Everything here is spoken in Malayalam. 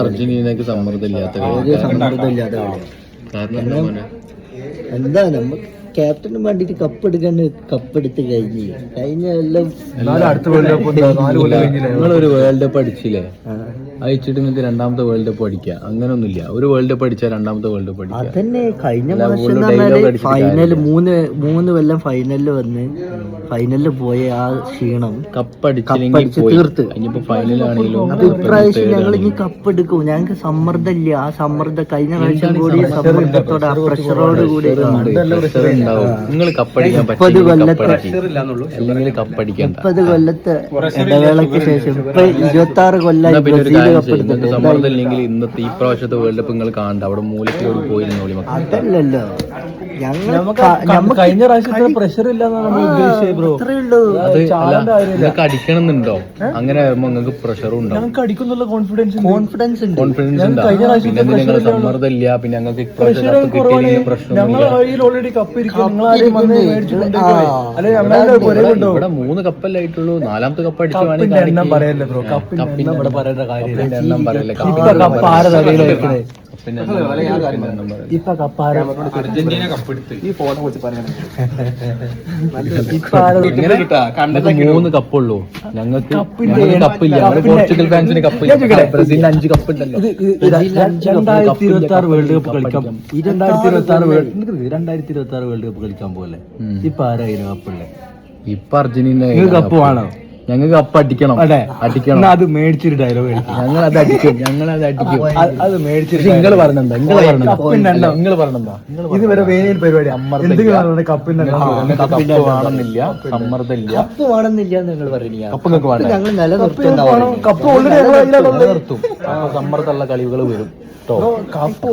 അർജന്റീനക്ക് സമ്മർദ്ദമില്ലാത്ത കാരണം എന്താ നമ്മ ക്യാപ്റ്റന് വേണ്ടിട്ട് കപ്പെടുത്ത് കഴിഞ്ഞ എല്ലാം നിങ്ങളൊരു വേൾഡ് കപ്പ് അടിച്ചില്ലേ, അയച്ചിട്ട് നിങ്ങൾക്ക് രണ്ടാമത്തെ വേൾഡ് കപ്പ് അടിക്കുക. അങ്ങനൊന്നുമില്ല. ഒരു വേൾഡ് കപ്പ് അടിച്ചാൽ രണ്ടാമത്തെ വേൾഡ് കപ്പ് അടിക്കുക. അതന്നെ കഴിഞ്ഞ ഫൈനല് മൂന്ന് കൊല്ലം ഫൈനലിൽ വന്ന് ഫൈനലിൽ പോയ ആ ക്ഷീണം കപ്പടിച്ച് തീർത്ത്. ഇനിയിപ്പോ ഫൈനലാണെങ്കിലും അപ്പൊ ഇപ്രാവശ്യം ഞങ്ങൾ ഇനി കപ്പെടുക്കും. ഞങ്ങൾക്ക് സമ്മർദ്ദമില്ല. ആ സമ്മർദ്ദം കഴിഞ്ഞ പ്രാവശ്യം കൂടി സമ്മർദ്ദത്തോടെ ആ പ്രഷറോട് കൂടി നിങ്ങൾ കപ്പടിക്കാൻ 30 കൊല്ലത്തെ ഇടവേളയ്ക്ക് ശേഷം ഇപ്പൊ 26 കൊല്ലം സമ്മർദ്ദം ഇല്ലെങ്കിൽ ഇന്നത്തെ ഈ പ്രാവശ്യത്തെ വേൾഡ് കപ്പ് നിങ്ങൾ കാണണ്ട. അവിടെ മൂലത്തിലോട് പോയിരുന്നോളി. അതല്ലല്ലോ കഴിഞ്ഞ പ്രാവശ്യത്തെ പ്രഷർ നിങ്ങൾക്ക് അടിക്കണമെന്നുണ്ടോ? അങ്ങനെ ആകുമ്പോ നിങ്ങൾക്ക് പ്രഷറും ഉണ്ടാവും. ഞങ്ങൾക്ക് അടിക്കുന്നുള്ള കോൺഫിഡൻസ് ഉണ്ടാവും. പിന്നെ നിങ്ങൾ സമ്മർദ്ദം ഇല്ല. പിന്നെ ഞങ്ങൾക്ക് ഞങ്ങളെ കയ്യിൽ ഓൾറെഡി കപ്പ് ഇരിക്കും. ഇവിടെ 3 കപ്പല്ലേ ആയിട്ടുള്ളൂ. 4ാമത്തെ കപ്പ് അടിച്ചു എണ്ണം പറയല്ലേ ബ്രോ. കപ്പിന്റെ ഇവിടെ പറയേണ്ട കാര്യം എണ്ണം പറയല്ലേ. ഇപ്പൊ കപ്പാര അർജന്റീന കപ്പെടുത്ത് ഈ ഫോട്ടോ വെച്ച് പറയാൻ 3 കപ്പുള്ളൂ. ഞങ്ങൾക്ക് കപ്പില്ല. പോർച്ചുഗൽ ഫാൻസിന് കപ്പില്ല. ബ്രസീലിന് 5 കപ്പ് ഉണ്ടല്ലോ. 2026 വേൾഡ് കപ്പ് കളിക്കാം. 2026 വേൾഡ് കപ്പ് കളിക്കാൻ പോലെ ഇപ്പൊ ആരായിരുന്നു കപ്പുള്ളേ? ഇപ്പൊ അർജന്റീന കപ്പ് വേണോ? ഞങ്ങൾക്ക് കപ്പ് അടിക്കണം. അടിക്കണം. അത് മേടിച്ചൊരു ഡയലോഗ് ഞങ്ങളത് അടിക്കും. അത് മേടിച്ചിട്ട് നിങ്ങൾ പറഞ്ഞെന്താ? ഇതുവരെ വേനൽ പരിപാടി കപ്പിന്റെ കപ്പ് വേണമെന്നില്ല. സമ്മർദ്ദമില്ല. കപ്പ് വേണമെന്നില്ല നിങ്ങൾ പറയുന്നത്. കപ്പ് നിങ്ങൾക്ക് വേണം. ഞങ്ങൾ നിലനിർത്തും. കപ്പ് ഓൾറെഡി സമ്മർദ്ദമുള്ള കളികൾ വരും. കപ്പ്